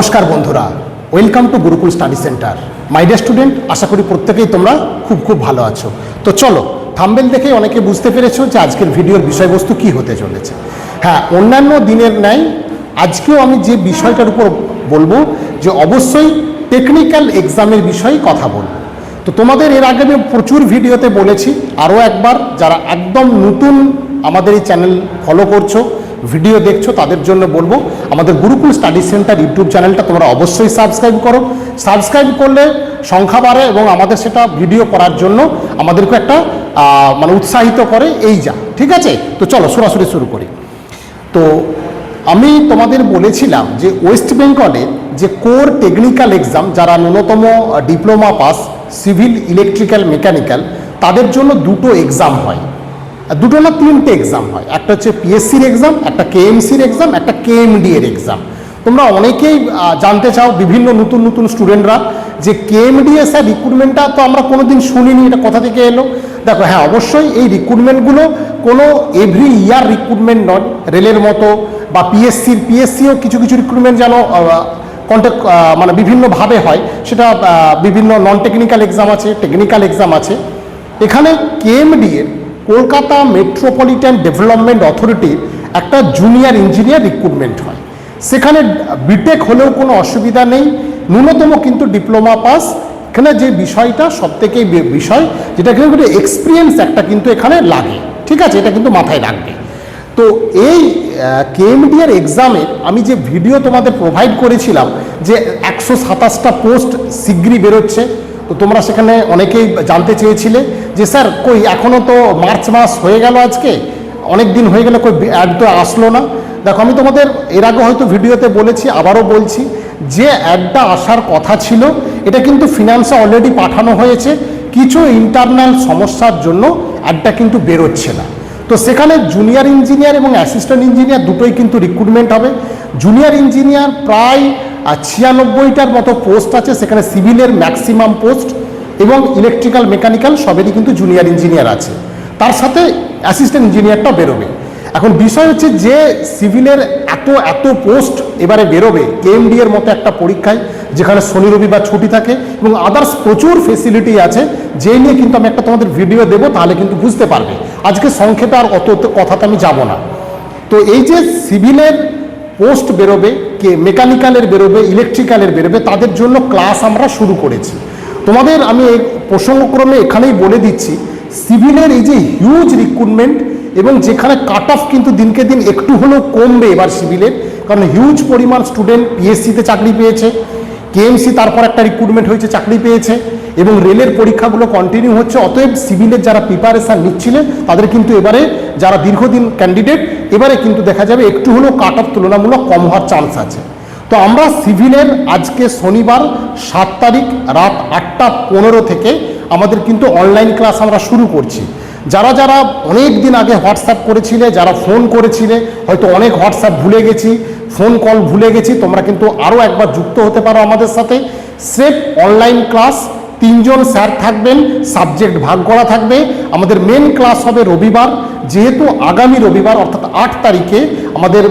নমস্কার বন্ধুরা, welcome to Gurukul study centre. My dear student, আশা করি প্রত্যেকেই তোমরা খুব ভালো আছো। তো চলো, থাম্বনেল দেখে অনেকে বুঝতে পেরেছো যে আজকের ভিডিওর বিষয়বস্তু কি হতে চলেছে। হ্যাঁ, অন্যান্য দিনের ন্যায় আজকেও আমি যে বিষয়টার উপর বলবো যে অবশ্যই টেকনিক্যাল এক্সামের বিষয়ে কথা বলবো। তো তোমাদের এর আগে আমি প্রচুর ভিডিওতে বলেছি, আরও একবার যারা একদম নতুন আমাদের এই চ্যানেল ফলো করছো, ভিডিও দেখছো, তাদের জন্য বলবো আমাদের গুরুকুল স্টাডি সেন্টার ইউটিউব চ্যানেলটা তোমরা অবশ্যই সাবস্ক্রাইব করো। সাবস্ক্রাইব করলে সংখ্যা বাড়ে এবং আমাদের সেটা ভিডিও করার জন্য আমাদেরকে একটা উৎসাহিত করে, এই যা। ঠিক আছে, তো চলো সরাসরি শুরু করি। তো আমি তোমাদের বলেছিলাম যে ওয়েস্ট বেঙ্গলে যে কোর টেকনিক্যাল এক্সাম, যারা ন্যূনতম diploma pass civil, electrical, mechanical, তাদের জন্য দুটো এক্সাম হয়, দুটো না তিনটে এক্সাম হয়। একটা হচ্ছে পিএসসির এক্সাম, একটা কেএমসির এক্সাম, একটা কেএমডি এর এক্সাম। তোমরা অনেকেই জানতে চাও, বিভিন্ন নতুন স্টুডেন্টরা, যে কেএমডি এর স্যার রিক্রুটমেন্টটা তো আমরা কোনোদিন শুনিনি, এটা কোথা থেকে এলো। দেখো, হ্যাঁ অবশ্যই এই রিক্রুটমেন্টগুলো কোনো এভরি ইয়ার রিক্রুটমেন্ট নয়, রেলের মতো বা পিএসসিও কিছু রিক্রুটমেন্ট যেন কন্ট্যাক্ট বিভিন্নভাবে হয়, সেটা বিভিন্ন নন টেকনিক্যাল এক্সাম আছে, টেকনিক্যাল এক্সাম আছে। এখানে কেএমডি এর কলকাতা মেট্রোপলিটন ডেভেলপমেন্ট অথরিটির একটা জুনিয়র ইঞ্জিনিয়ার রিক্রুটমেন্ট হয়। সেখানে বিটেক হলেও কোনো অসুবিধা নেই, ন্যূনতম কিন্তু ডিপ্লোমা পাস। এখানে যে বিষয়টা সবথেকে বিষয়, যেটা কিন্তু এক্সপিরিয়েন্স একটা কিন্তু এখানে লাগে। ঠিক আছে, এটা কিন্তু মাথায় রাখবে। তো এই কেএমডি এর এক্সামে আমি যে ভিডিও তোমাদের প্রোভাইড করেছিলাম, যে 127টা পোস্ট শীঘ্রই বেরোচ্ছে, তো তোমরা সেখানে অনেকেই জানতে চেয়েছিলে যে স্যার কই, এখনও তো মার্চ মাস হয়ে গেল, আজকে অনেক দিন হয়ে গেল, কই অ্যাড তো আসলো না। দেখো, আমি তোমাদের এর আগে হয়তো ভিডিওতে বলেছি, আবারও বলছি, যে অ্যাডটা আসার কথা ছিল এটা কিন্তু ফিনান্সে অলরেডি পাঠানো হয়েছে। কিছু ইন্টারনাল সমস্যার জন্য অ্যাডটা কিন্তু বেরোচ্ছে না। তো সেখানে জুনিয়র ইঞ্জিনিয়ার এবং অ্যাসিস্ট্যান্ট ইঞ্জিনিয়ার দুটোই কিন্তু রিক্রুটমেন্ট হবে। জুনিয়র ইঞ্জিনিয়ার প্রায় 96টার মতো পোস্ট আছে, সেখানে সিভিলের ম্যাক্সিমাম পোস্ট এবং ইলেকট্রিক্যাল, মেকানিক্যাল সবেরই কিন্তু জুনিয়র ইঞ্জিনিয়ার আছে। তার সাথে অ্যাসিস্ট্যান্ট ইঞ্জিনিয়ারটাও বেরোবে। এখন বিষয় হচ্ছে যে সিভিলের এত পোস্ট এবারে বেরোবে কেএমডি এর মতো একটা পরীক্ষায়, যেখানে শনি রবিবার ছুটি থাকে এবং আদার্স প্রচুর ফেসিলিটি আছে, যে নিয়ে কিন্তু আমি একটা তোমাদের ভিডিও দেবো, তাহলে কিন্তু বুঝতে পারবে। আজকে সংক্ষেপে আর অত কথাতে আমি যাব না। তো এই যে সিভিলের পোস্ট বেরোবে, মেকানিক্যালের বেরোবে, ইলেকট্রিক্যালের বেরোবে, তাদের জন্য ক্লাস আমরা শুরু করেছি। তোমাদের আমি এই প্রসঙ্গক্রমে এখানেই বলে দিচ্ছি, সিভিলের এই যে হিউজ রিক্রুটমেন্ট এবং যেখানে কাট অফ কিন্তু দিনকে দিন একটু হলেও কমবে এবার সিভিলের, কারণ হিউজ পরিমাণ স্টুডেন্ট পিএসসিতে চাকরি পেয়েছে, কেএমসি তারপর একটা রিক্রুটমেন্ট হয়েছে, চাকরি পেয়েছে, এবং রেলের পরীক্ষাগুলো কন্টিনিউ হচ্ছে। অতএব সিভিলের যারা প্রিপারেশান নিচ্ছিলেন তাদের কিন্তু এবারে, যারা দীর্ঘদিন ক্যান্ডিডেট, এবারে কিন্তু দেখা যাবে একটু হলেও কাট অফ তুলনামূলক কম হওয়ার চান্স আছে। তো আমরা সিভিলের আজকে শনিবার 7 তারিখ রাত 8:15 থেকে আমাদের কিন্তু অনলাইন ক্লাস আমরা শুরু করছি। যারা অনেক দিন আগে হোয়াটসঅ্যাপ করেছিলে, যারা ফোন করেছিলে, হয়তো অনেক হোয়াটসঅ্যাপ ভুলে গেছি, ফোন কল ভুলে গেছি, তোমরা কিন্তু আরও একবার যুক্ত হতে পারো আমাদের সাথে। সেফ অনলাইন ক্লাস, 3 জন স্যার থাকবেন, সাবজেক্ট ভাগ করা থাকবে। আমাদের মেন ক্লাস হবে রবিবার, যেহেতু আগামী রবিবার অর্থাৎ 8 তারিখে আমাদের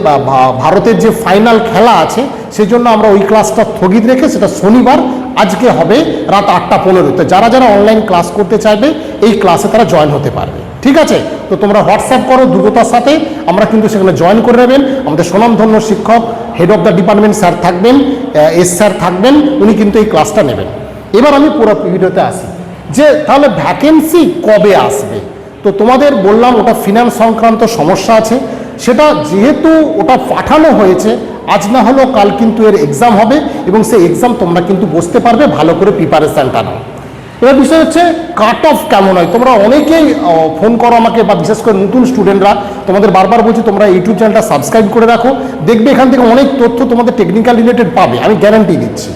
ভারতের যে ফাইনাল খেলা আছে, সেজন্য আমরা ওই ক্লাসটা স্থগিত রেখে সেটা শনিবার আজকে হবে রাত 8:15। যারা অনলাইন ক্লাস করতে চাইবে এই ক্লাসে তারা জয়েন হতে পারবে। ঠিক আছে, তো তোমরা হোয়াটসঅ্যাপ করো দ্রুততার সাথে, আমরা কিন্তু সেখানে জয়েন করে নেবেন। আমাদের স্বনামধন্য শিক্ষক, head of the department sir থাকবেন, এস স্যার থাকবেন, উনি কিন্তু এই ক্লাসটা নেবেন। এবার আমি পুরো ভিডিওতে আসি, যে তাহলে ভ্যাকেন্সি কবে আসবে। তো তোমাদের বললাম ওটা ফিনান্স সংক্রান্ত সমস্যা আছে, সেটা যেহেতু ওটা পাঠানো হয়েছে, আজ না হলেও কাল কিন্তু এর এক্সাম হবে এবং সেই এক্সাম তোমরা কিন্তু বসতে পারবে, ভালো করে প্রিপারেশানটা নাও। এবার বিষয় হচ্ছে কাট অফ কেমন হয়। তোমরা অনেকেই ফোন করো আমাকে, বা বিশেষ করে নতুন স্টুডেন্টরা, তোমাদের বারবার বলছি তোমরা ইউটিউব চ্যানেলটা সাবস্ক্রাইব করে রাখো, দেখবে এখান থেকে অনেক তথ্য তোমাদের টেকনিক্যাল রিলেটেড পাবে, আমি গ্যারান্টি দিচ্ছি।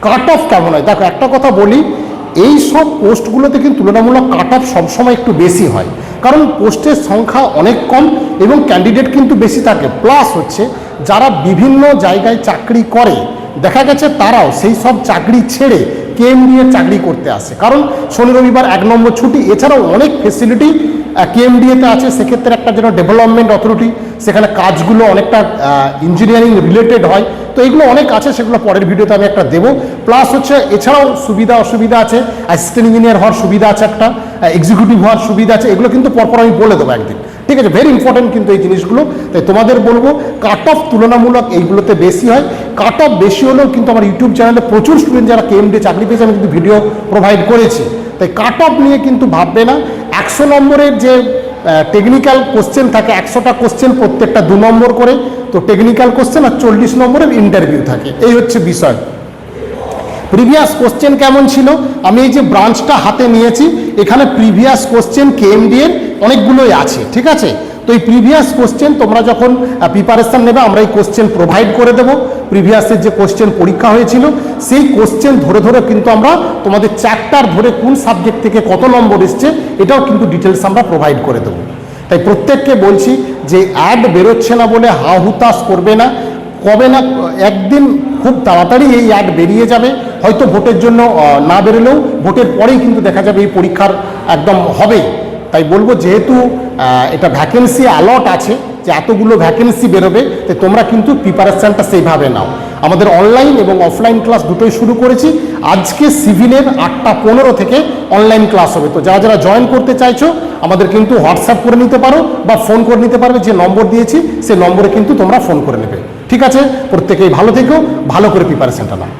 কাট অফ কেমন হয়, দেখো একটা কথা বলি, এই সব পোস্টগুলোতে কিন্তু তুলনামূলক কাট অফ সবসময় একটু বেশি হয়, কারণ পোস্টের সংখ্যা অনেক কম এবং ক্যান্ডিডেট কিন্তু বেশি থাকে। প্লাস হচ্ছে যারা বিভিন্ন জায়গায় চাকরি করে, দেখা গেছে তারাও সেই সব চাকরি ছেড়ে কেএমডি এর চাকরি করতে আসে, কারণ শনি রবিবার 1 নম্বর ছুটি, এছাড়াও অনেক ফেসিলিটি কেএমডিএতে আছে, সেক্ষেত্রে একটা যেন ডেভেলপমেন্ট অথরিটি, সেখানে কাজগুলো অনেকটা ইঞ্জিনিয়ারিং রিলেটেড হয়। তো এগুলো অনেক আছে, সেগুলো পরের ভিডিওতে আমি একটা দেবো। প্লাস হচ্ছে এছাড়াও সুবিধা অসুবিধা আছে, অ্যাসিস্ট্যান্ট ইঞ্জিনিয়ার হওয়ার সুবিধা আছে, একটা এক্সিকিউটিভ হওয়ার সুবিধা আছে, এগুলো কিন্তু পরপর আমি বলে দেবো একদিন, ঠিক আছে? ভেরি ইম্পর্টেন্ট কিন্তু এই জিনিসগুলো। তাই তোমাদের বলবো কাট অফ তুলনামূলক এইগুলোতে বেশি হয়। কাট অফ বেশি হলেও কিন্তু আমার ইউটিউব চ্যানেলে প্রচুর স্টুডেন্ট যারা কেএমডি চাকরি পেয়েছে, আমি কিন্তু ভিডিও প্রোভাইড করেছি। তাই কাট অফ নিয়ে কিন্তু ভাববে না। 100 নম্বরের যে টেকনিক্যাল কোশ্চেন থাকে, 100টা কোশ্চেন প্রত্যেকটা 2 নম্বর করে, তো টেকনিক্যাল কোশ্চেন আর 40 নম্বরের ইন্টারভিউ থাকে, এই হচ্ছে বিষয়। প্রিভিয়াস কোশ্চেন কেমন ছিল, আমি এই যে ব্রাঞ্চটা হাতে নিয়েছি, এখানে প্রিভিয়াস কোশ্চেন কেএমডি এর অনেকগুলোই আছে, ঠিক আছে? তো এই প্রিভিয়াস কোশ্চেন তোমরা যখন প্রিপারেশন নেবে, আমরা এই কোশ্চেন প্রোভাইড করে দেবো। প্রিভিয়াসের যে কোশ্চেন পরীক্ষা হয়েছিল, সেই কোশ্চেন ধরে ধরে কিন্তু আমরা তোমাদের চ্যাপ্টার ধরে কোন সাবজেক্ট থেকে কত নম্বর এসছে, এটাও কিন্তু ডিটেলস আমরা প্রোভাইড করে দেবো। তাই প্রত্যেককে বলছি যে অ্যাড বেরোচ্ছে না বলে হা হুতাশ করবে না। কবে না একদিন খুব তাড়াতাড়ি এই অ্যাড বেরিয়ে যাবে, হয়তো ভোটের জন্য না বেরোলেও ভোটের পরেই কিন্তু দেখা যাবে এই পরীক্ষার একদম হবেই। তাই বলবো, যেহেতু এটা ভ্যাকেন্সি অ্যালট আছে, যে এতগুলো ভ্যাকেন্সি বেরোবে, তাই তোমরা কিন্তু প্রিপারেশানটা সেইভাবে নাও। আমাদের অনলাইন এবং অফলাইন ক্লাস দুটোই শুরু করেছি। আজকে সিভিলের 8টা 15 থেকে অনলাইন ক্লাস হবে। তো যারা যারা জয়েন করতে চাইছো, আমাদের কিন্তু হোয়াটসঅ্যাপ করে নিতে পারো বা ফোন করে নিতে পারবে, যে নম্বর দিয়েছি সেই নম্বরে কিন্তু তোমরা ফোন করে নেবে, ঠিক আছে? প্রত্যেকেই ভালো থেকো, ভালো করে প্রিপারেশনটা নাও।